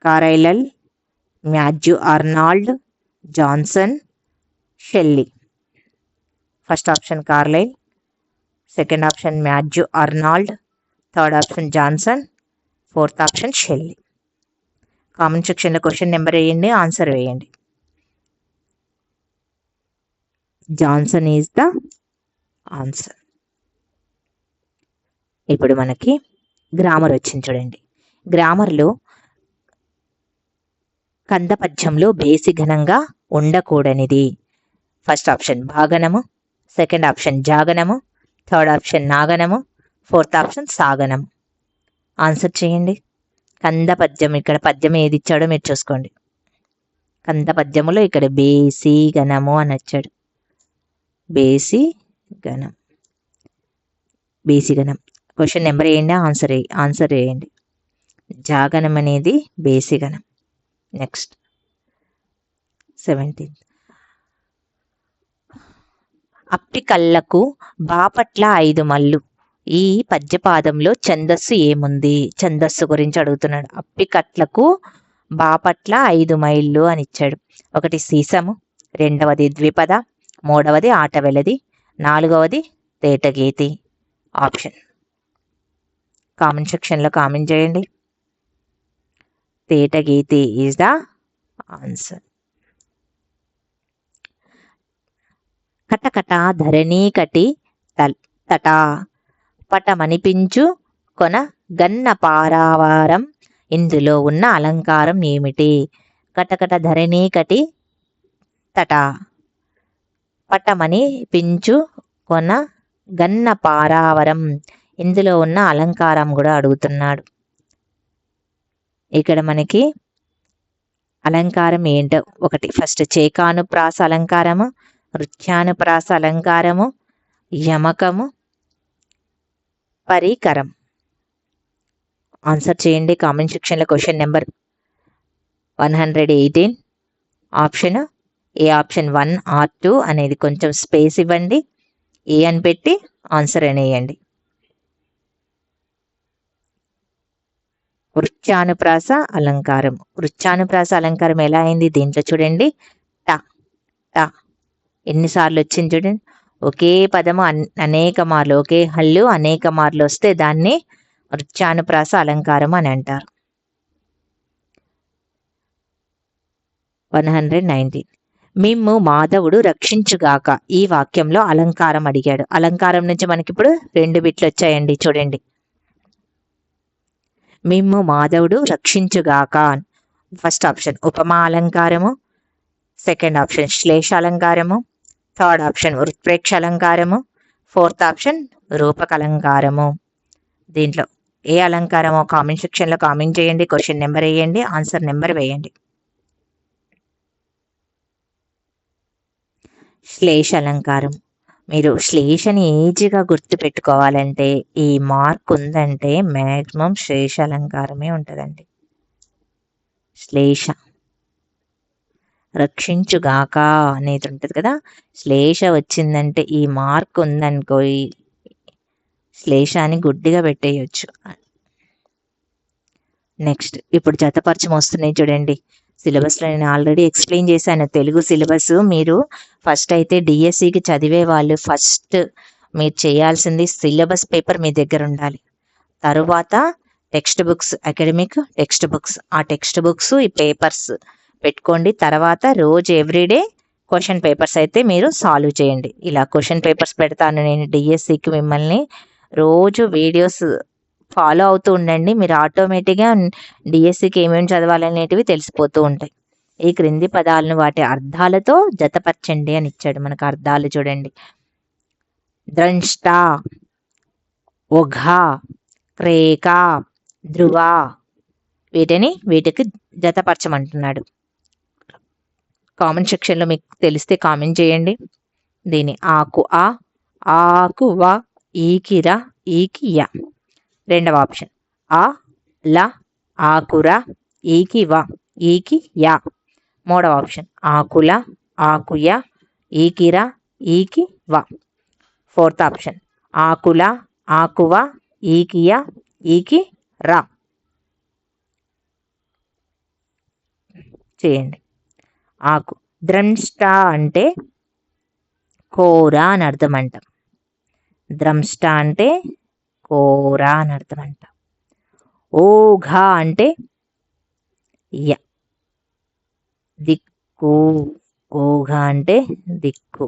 A: Carlyle, Matthew Arnold, Johnson, Shelley. First option Carlyle, second option Matthew Arnold, third option Johnson, fourth option Shelley. Comment సెక్షన్లో క్వశ్చన్ నెంబర్ వేయండి, ఆన్సర్ వేయండి. Johnson is the answer. ఇప్పుడు మనకి గ్రామర్ వచ్చింది చూడండి. గ్రామర్లో కందపద్యంలో బేసిఘనంగా ఉండకూడనిది. ఫస్ట్ ఆప్షన్ భాగనము, సెకండ్ ఆప్షన్ జాగనము, థర్డ్ ఆప్షన్ నాగనము, ఫోర్త్ ఆప్షన్ సాగనము. ఆన్సర్ చేయండి. కందపద్యం, ఇక్కడ పద్యం ఏది ఇచ్చాడో మీరు చూసుకోండి. కందపద్యములో ఇక్కడ బేసి గణము అని వచ్చాడు. బేసి గణం. బేసిగణం. క్వశ్చన్ నెంబర్ వేయండి, ఆన్సర్ వేయండి. జాగనం అనేది బేసిగణం. నెక్స్ట్ 17. అప్పి కళ్ళకు బాపట్ల 5 మల్లు. ఈ పద్యపాదంలో ఛందస్సు ఏముంది? ఛందస్సు గురించి అడుగుతున్నాడు. అప్పి కట్లకు బాపట్ల 5 మైళ్ళు అని ఇచ్చాడు. ఒకటి సీసము, రెండవది ద్విపద, మూడవది ఆట వెలది, నాలుగవది తేటగీతి. ఆప్షన్ కామెంట్ సెక్షన్లో కామెంట్ చేయండి. తేటగీతి ఈజ్ ద ఆన్సర్. కటకట ధరణీ కటి తట పటమనిపించు కొన గన్న పారావారం. ఇందులో ఉన్న అలంకారం ఏమిటి? కటకట ధరణీ కటి తట పటమని పించు కొన గన్న పారావరం. ఇందులో ఉన్న అలంకారం కూడా అడుగుతున్నాడు. ఇక్కడ మనకి అలంకారం ఏంటో ఒకటి, ఫస్ట్ చేకానుప్రాస అలంకారము, నృత్యానుప్రాస అలంకారము, యమకము, పరికరం. ఆన్సర్ చేయండి కామెంట్ సెక్షన్లో. Question number 118. Option A, option 1 or 2 అనేది కొంచెం స్పేస్ ఇవ్వండి. ఏ అని పెట్టి ఆన్సర్ అనేయండి. వృత్యానుప్రాస అలంకారం. వృత్యానుప్రాస అలంకారం ఎలా అయింది? దీంట్లో చూడండి, ట ట ఎన్నిసార్లు వచ్చింది చూడండి. ఒకే పదము అనేక మార్లు, ఒకే హల్లు అనేక మార్లు వస్తే దాన్ని వృత్యానుప్రాస అలంకారం అని అంటారు. 119. మిమ్ము మాధవుడు రక్షించుగాక. ఈ వాక్యంలో అలంకారం అడిగాడు. అలంకారం నుంచి మనకి ఇప్పుడు 2 బిట్లు వచ్చాయండి చూడండి. మిమ్ము మాధవుడు రక్షించుగాక. ఫస్ట్ ఆప్షన్ ఉపమా అలంకారము, సెకండ్ ఆప్షన్ శ్లేష అలంకారము, థర్డ్ ఆప్షన్ ఉత్ప్రేక్ష అలంకారము, ఫోర్త్ ఆప్షన్ రూపక అలంకారము. దీంట్లో ఏ అలంకారమో కామెంట్ సెక్షన్లో కామెంట్ చేయండి. క్వశ్చన్ నెంబర్ వేయండి, ఆన్సర్ నెంబర్ వేయండి. శ్లేష అలంకారం. మీరు శ్లేషని ఈజీగా గుర్తు పెట్టుకోవాలంటే, ఈ మార్క్ ఉందంటే మ్యాక్సిమం శ్లేష అలంకారమే ఉంటుందండి. శ్లేష రక్షించుగాక అనేది ఉంటుంది కదా, శ్లేష వచ్చిందంటే ఈ మార్క్ ఉందనుకో, ఈ శ్లేషాన్ని గుడ్డిగా పెట్టేయచ్చు. నెక్స్ట్ ఇప్పుడు జతపరచం వస్తున్నాయి చూడండి. సిలబస్లో నేను ఆల్రెడీ ఎక్స్ప్లెయిన్ చేశాను. తెలుగు సిలబస్ మీరు ఫస్ట్ అయితే డిఎస్సికి చదివే వాళ్ళు ఫస్ట్ మీరు చేయాల్సింది సిలబస్ పేపర్ మీ దగ్గర ఉండాలి. తరువాత text books, academic text books, ఆ టెక్స్ట్ బుక్స్ ఈ పేపర్స్ పెట్టుకోండి. తర్వాత రోజు ఎవ్రీడే క్వశ్చన్ పేపర్స్ అయితే మీరు సాల్వ్ చేయండి. ఇలా క్వశ్చన్ పేపర్స్ పెడతాను నేను డిఎస్సికి. మిమ్మల్ని రోజు వీడియోస్ ఫాలో అవుతూ ఉండండి. మీరు ఆటోమేటిక్గా డిఎస్సికి ఏమేమి చదవాలనేటివి తెలిసిపోతూ ఉంటాయి. ఈ క్రింది పదాలను వాటి అర్థాలతో జతపరచండి అని ఇచ్చాడు. మనకు అర్థాలు చూడండి. ద్రంష్ట, ఒఘ, క్రేక, ధ్రువ, వీటికి జతపరచమంటున్నాడు. కామెంట్ సెక్షన్లో మీకు తెలిస్తే కామెంట్ చేయండి. దీని ఆకు ఆ, ఆకు వ, ఈకిర, ఈకి య. రెండవ ఆప్షన్ ఆ ల, ఆకుర, ఈకి వ, ఈకి యా. మూడవ ఆప్షన్ ఆకుల, ఆకుయ, ఈకిర, ఈకి వ. ఫోర్త్ ఆప్షన్ ఆకుల, ఆకువ, ఈకియ, ఈకి రా. చేయండి. ఆకు ద్రంష్ట అంటే కూర అని అర్థం అంట. ద్రంష్ట అంటే కూర అని అర్థం అంట. ఓఘ అంటే దిక్కు. ఓఘ అంటే దిక్కు.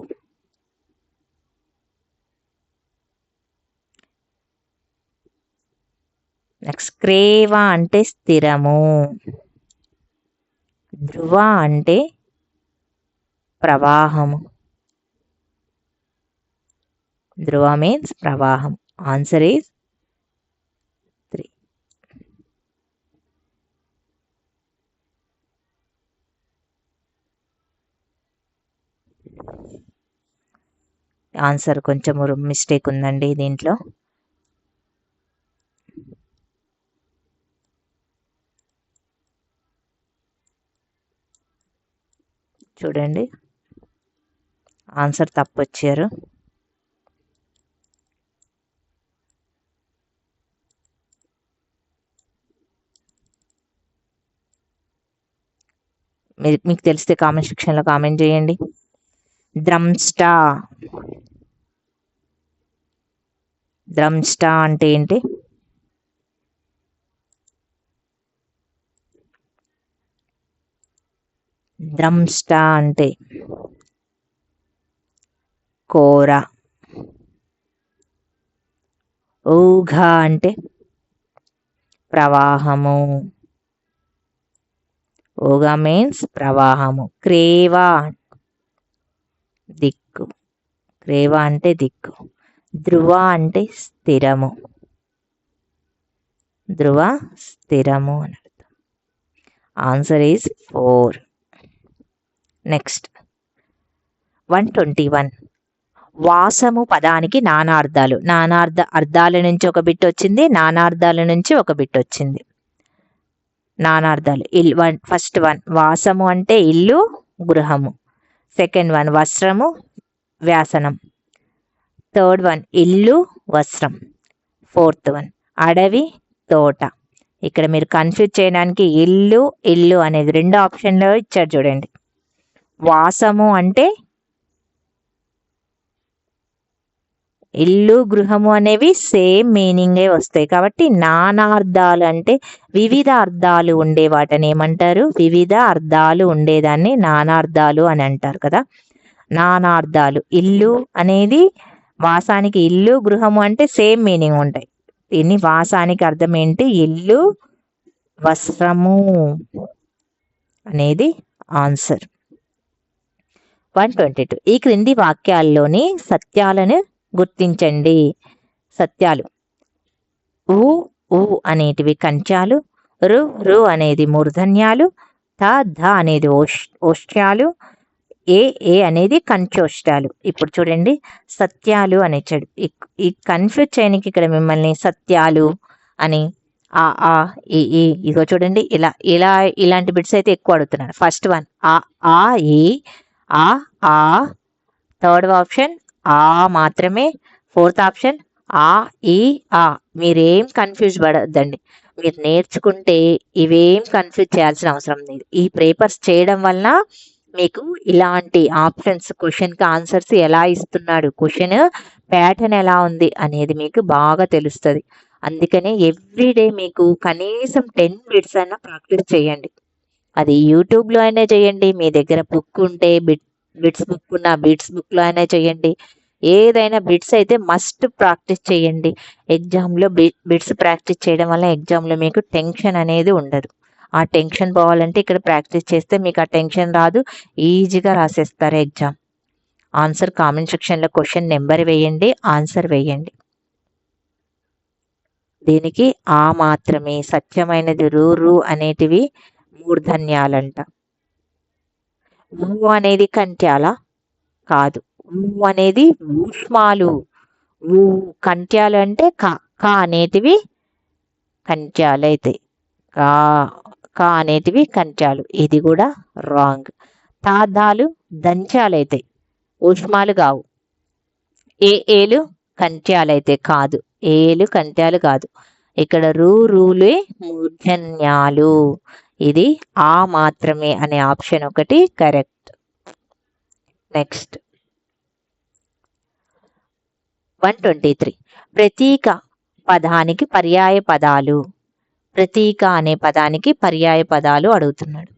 A: నెక్స్ట్ క్రేవ అంటే స్థిరము. ధ్రువ అంటే ప్రవాహము. ధ్రువ మీన్స్ ప్రవాహం. Answer is 3. ఆన్సర్ కొంచెం మిస్టేక్ ఉందండి దీంట్లో. చూడండి, ఆన్సర్ తప్పు వచ్చారు. మీకు తెలిస్తే కామెంట్ సెక్షన్లో కామెంట్ చేయండి. ద్రంష్టా. ద్రంష్టా అంటే ఏంటి? ద్రంష్టా అంటే కోర. ఊఘ అంటే ప్రవాహము. ఓగా మీన్స్ ప్రవాహము. క్రేవా దిక్కు. క్రేవ అంటే దిక్కు. ధ్రువ అంటే స్థిరము. ధ్రువ స్థిరము అని అర్థం. Answer is 4. నెక్స్ట్ 121. వాసము పదానికి నానార్థాలు. అర్థాల నుంచి ఒక బిట్ వచ్చింది, నానార్థాల నుంచి ఒక బిట్ వచ్చింది. నానార్థాలు. ఫస్ట్ వన్ వాసము అంటే ఇల్లు, గృహము. సెకండ్ వన్ వస్త్రము, వ్యాసనం. థర్డ్ వన్ ఇల్లు, వస్త్రం. ఫోర్త్ వన్ అడవి, తోట. ఇక్కడ మీరు కన్ఫ్యూజ్ చేయడానికి ఇల్లు అనేది 2 ఆప్షన్లో ఇచ్చారు చూడండి. వాసము అంటే ఇల్లు, గృహము అనేవి సేమ్ మీనింగే వస్తాయి. కాబట్టి నానార్థాలు అంటే వివిధ అర్థాలు ఉండే వాటిని ఏమంటారు? వివిధ అర్థాలు ఉండేదాన్ని నానార్థాలు అని అంటారు కదా. నానార్థాలు. ఇల్లు అనేది వాసానికి ఇల్లు, గృహము అంటే సేమ్ మీనింగ్ ఉంటాయి. దీన్ని వాసానికి అర్థం ఏంటి? ఇల్లు, వస్త్రము అనేది ఆన్సర్. 122. ఈ క్రింది వాక్యాల్లోని సత్యాలను గుర్తించండి. సత్యాలు. ఊ అనేటివి కంచాలు, రు అనేది మూర్ధన్యాలు, ధ అనేది ఓష్ట్యాలు, ఏ అనేది కంచోష్టాలు. ఇప్పుడు చూడండి, సత్యాలు అని ఇచ్చాడు. ఈ కన్ఫ్యూజ్ చేయడానికి ఇక్కడ మిమ్మల్ని సత్యాలు అని ఇగో చూడండి, ఇలాంటి బిట్స్ అయితే ఎక్కువ అడుగుతున్నాను. ఫస్ట్ వన్ ఈ ఆ. థర్డ్ ఆప్షన్ ఆ మాత్రమే. ఫోర్త్ ఆప్షన్ ఈ మీరేం కన్ఫ్యూజ్ పడద్దండి. మీరు నేర్చుకుంటే ఇవేం కన్ఫ్యూజ్ చేయాల్సిన అవసరం లేదు. ఈ పేపర్స్ చేయడం వలన మీకు ఇలాంటి ఆప్షన్స్, క్వశ్చన్కి ఆన్సర్స్ ఎలా ఇస్తున్నాడు, క్వశ్చన్ ప్యాటర్న్ ఎలా ఉంది అనేది మీకు బాగా తెలుస్తుంది. అందుకనే ఎవ్రీడే మీకు కనీసం 10 బిట్స్ అయినా ప్రాక్టీస్ చేయండి. అది యూట్యూబ్లో అయినా చేయండి, మీ దగ్గర బుక్ ఉంటే బిట్స్ బుక్ ఉన్న బిట్స్ బుక్లో అయినా చేయండి. ఏదైనా బిట్స్ అయితే మస్ట్ ప్రాక్టీస్ చేయండి. ఎగ్జామ్లో బిట్స్ ప్రాక్టీస్ చేయడం వల్ల ఎగ్జామ్లో మీకు టెన్షన్ అనేది ఉండదు. ఆ టెన్షన్ పోవాలంటే ఇక్కడ ప్రాక్టీస్ చేస్తే మీకు ఆ టెన్షన్ రాదు, ఈజీగా రాసేస్తారు ఎగ్జామ్. ఆన్సర్ కామెంట్ సెక్షన్లో క్వశ్చన్ నెంబర్ వేయండి, ఆన్సర్ వేయండి. దీనికి మాత్రమే. సత్యమైనది రు అనేటివి మూర్ధన్యాలంట. ఊ అనేది కంట్యాల కాదు. ఊ అనేది ఊష్మాలు. కంట్యాలు అంటే కా అనేటివి కంట్యాలు అయితే కా అనేటివి కంట్యాలు. ఇది కూడా రాంగ్. తాదాలు దంచాలైతే ఊష్మాలు కావు. ఏలు కంట్యాలైతే కాదు. ఏలు కంట్యాలు కాదు. ఇక్కడ రూలే మూర్ధన్యాలు. ఇది మాత్రమే అనే ఆప్షన్ ఒకటి కరెక్ట్. నెక్స్ట్ 123. ప్రతీక పదానికి పర్యాయ పదాలు. ప్రతీక అనే పదానికి పర్యాయ పదాలు అడుగుతున్నాడు.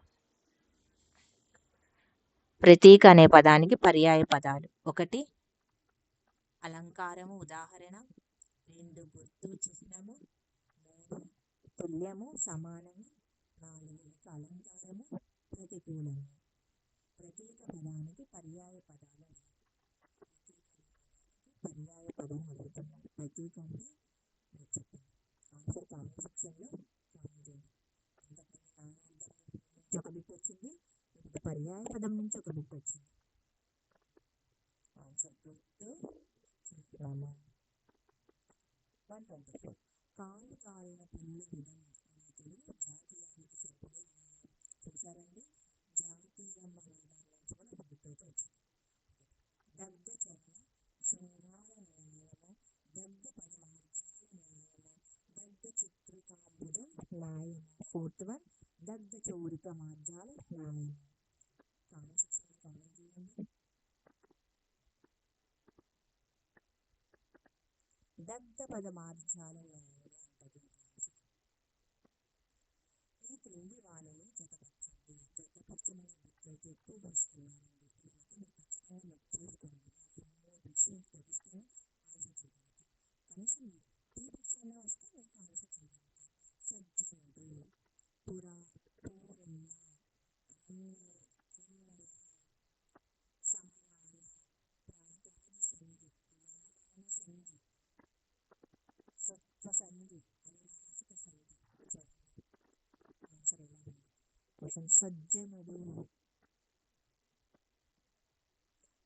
A: ప్రతీక అనే పదానికి పర్యాయ పదాలు. 1 అలంకారము ఉదాహరణ, 2 గుర్తు చిహ్నము, 3 తుల్యము, సమానము, 4 అలంకారము, ప్రతికూలము. ప్రతీక పదానికి పర్యాయ పదాలు. పర్యాయ పదం అడుగుతున్నాం. ప్రతీక అంటే మీరు చెప్పండి. ఆన్సర్ కామెంట్ సెక్షన్లో కామెంట్ చేయండి. ఇంతకుముందు నానార్థం నుంచి ఒక బిట్ వచ్చింది, ఇప్పుడు పర్యాయ పదం నుంచి ఒక బిట్ వచ్చింది. ఆన్సర్ చూస్తున్నాము. 124. కాలు కాలిన పిల్లి విధం అనే తెలుగు జాతీయానికి సరిపడే న్యాయం. చూసారండి, జాతీయం అనే దాని నుంచి కూడా ఒక బిట్ అయితే వచ్చింది. దగ్ధ చర్మ శృంగార న్యాయము, దగ్ధ పదమార్జాల న్యాయము, దగ్ధ చిత్రికాంబుజం న్యాయము. 4th వన్, దగ్ధ చౌరిక మార్జాల న్యాయము. కామెంట్ సెక్షన్లో కామెంట్ చేయండి. దగ్ధ పదమార్జాల న్యాయము అంటది. ఈ క్రింది వాణిని జతపరచండి. జతపరచమనే బిట్టయితే ఎక్కువ వస్తున్నానండి. ఇదైతే మీరు ఖచ్చితంగా నోట్ చేసుకోండి. బిట్స్ని తెలిస్తేనే ఆన్సర్ చేయగలుగుతారు. కనీసం 3 బిట్స్ అయినా వస్తే మీకు ఆన్సర్ చేయగలుగుతారు. సజ్జనుడు, పురా, పూర్ణ, సమయాన, ప్రాంతాది సంధి, విమానాన సంధి, సత్వ సంధి, అనునాసిక సంధి. ఆన్సర్ ఎలా ఉంది? క్వశ్చన్ సజ్జనుడు.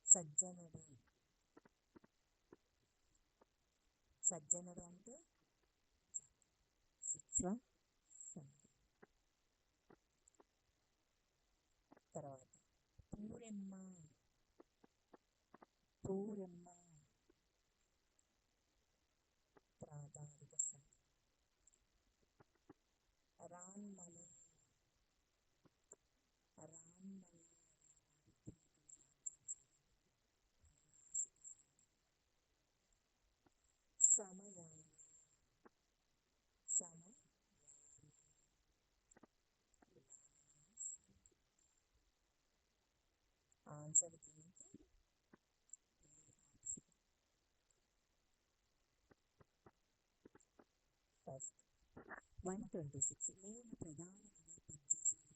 A: సజ్జనుడు సజ్జనుడు అంటే సత్వ సంధి. తర్వాత పూరెమ్మ. పూరెమ్మ ప్రాధానిక సంధి. రాన్మలి. రాన్మలి సమయాన. ఆన్సర్ దీనికి ఫస్ట్. 126. నేను ప్రధానంగా పనిచేసేది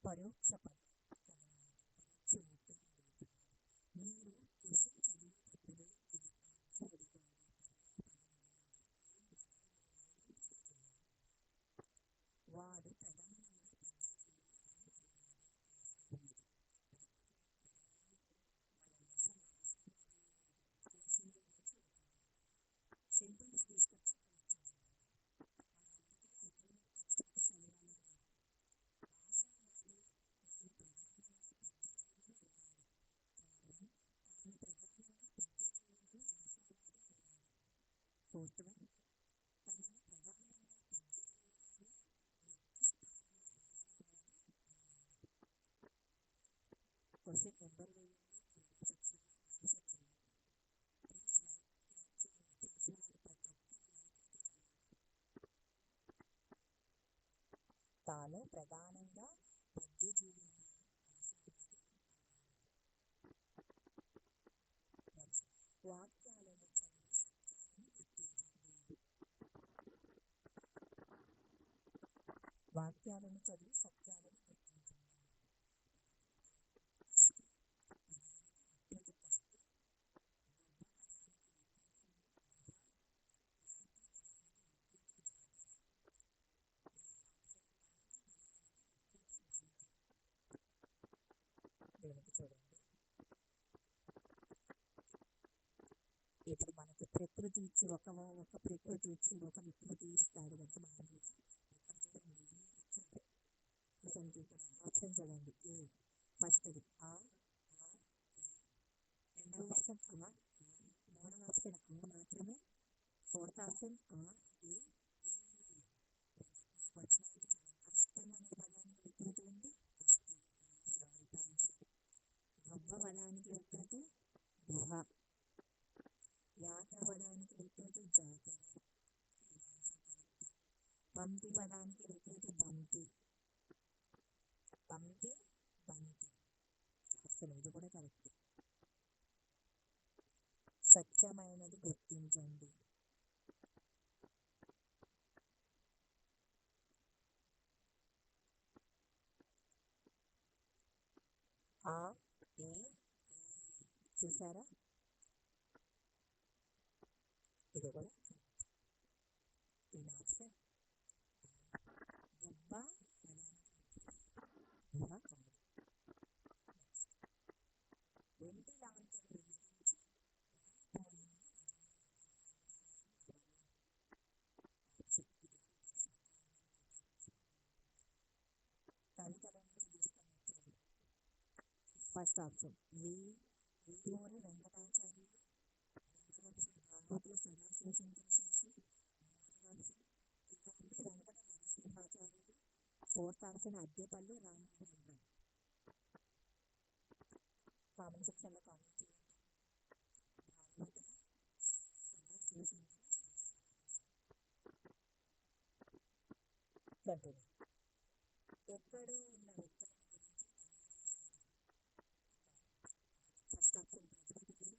A: పరోక్ష పదం. పరోక్ష ఒత్తిడి. మీరు క్వశ్చన్ చదివేటప్పుడు ఇది ఆన్సర్ అడిగాడు, వాడు ప్రధానంగా సింపుల్స్ తీసుకొచ్చి ఫోర్త్ వన్, తనని ప్రధానంగా క్వశ్చన్ నెంబర్ వేయండి. సెక్షన్ ఆన్సర్ చేయండి. ప్లీజ్ లైక్ చేయండి. తెలిసిన వాళ్ళు ప్రతి ఒక్కరు లైక్ అయితే తాను ప్రధానంగా పద్య జీవిని వాక్యాలను చదివి సత్యాలను గుర్తించండి. వాక్యాలను చదివి సత్యాలను గుర్తించండి. చూడండి, ఇప్పుడు మనకి ప్రకృతి ఇచ్చి ఒక ప్రకృతి ఇచ్చి ఒక వికృతి ఇస్తాడు కదా మామూలుగా. ఇక్కడ చూడండి ఇచ్చాడు. ఇక్కడ ఆప్షన్ చూడండి. ఏ ఫస్ట్ది ఆ, రెండవ ఆప్షన్ ఆ, మూడవ ఆప్షన్ ఆ మాత్రమే, 4th ఆప్షన్ ఆ, ఏ, వచ్చినాయి. కష్టం అనే పదానికి వికృతి ఉంది, కష్టం. గొప్ప పదానికి వికృతి గుహ. యాత్ర పదానికి వికృతి జాతర. పంపి పదానికి వికృతి బంతి. పంపి బంతి. అసలు ఇది కూడా కరెక్ట్. స్వచ్ఛమైనది గుర్తించండి. ఆ ఏ చూసారా, ఇది కూడా ఆప్షన్ దెబ్బ కాదు. వెంటి లాంఛనం విధించి కవితల నుంచి తీసుకొని ఫస్ట్ ఆప్షన్ వీవోని Venkatacharyulu, Bapatla Sadashivashankara Sastri, Venkata Narasimhacharyulu, fourth option Addepalli Ramachandran. Comment సెక్షన్లో కామెంట్ చేయండి. భాగవతుల సదాశివశంకర కంటిన్యూ. ఎక్కడో ఉన్న వ్యక్తుల గురించి ఫస్ట్ ఆప్షన్ ప్రజాపతి,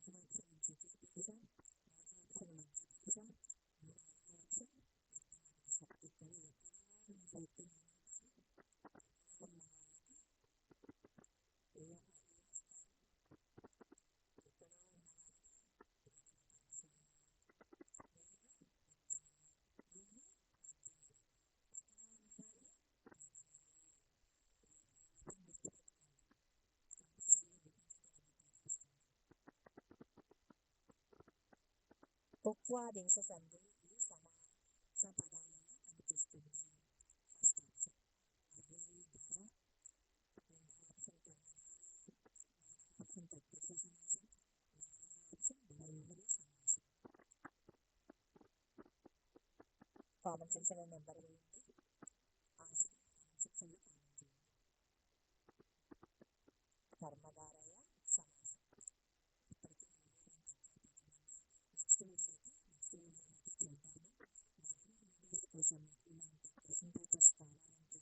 A: రెండవ ఆప్షన్ జితిదేశం, మూడవ ఆప్షన్ మధ్యదేశం, నాలుగవ ఆప్షన్ ఇక్కడ ఎక్కడో ఉన్న వ్యక్తులు ఉన్న వాళ్ళకి ఎక్కడో ఉన్న ఉపవాదేశ సంధి ఈ సమాస పదాలలో కనిపిస్తుంది. ఫస్ట్ ఆప్షన్ అవ్యయీ ధార, రెండవ ఆప్షన్ ఆప్షన్ తత్పురుష సమాసం, నాలుగవ ఆప్షన్ బహువ్రీహి సమాసం. కామెంట్ సెక్షన్లో నెంబర్ వేయండి. ఆన్సర్ కామెంట్ సెక్షన్లో కామెంట్ చేయండి. కర్మధారయ సమాసం. ఇప్పటికీ నెక్స్ట్ వీడియోలో చూద్దాము. మరిన్ని వీడియోస్ కోసం ఇలాంటి క్వశ్చన్ పేపర్స్ కావాలంటే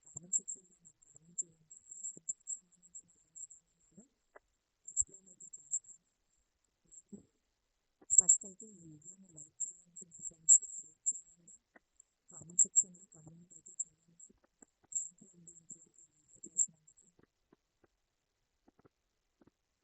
A: కామెంట్ సెక్షన్లో నాకు కామెంట్ చేయండి. ఈ సబ్జెక్ట్ సంబంధించిన సమాధానాలను ఎక్స్ప్లెయిన్ అయితే చేస్తాను. ఫస్ట్ అయితే ఈ వీడియోని లైక్ చేయండి, మీ ఫ్రెండ్స్కి షేర్ చేయండి, కామెంట్ సెక్షన్లో కామెంట్ అయితే చేయండి. థ్యాంక్ యూ అండి.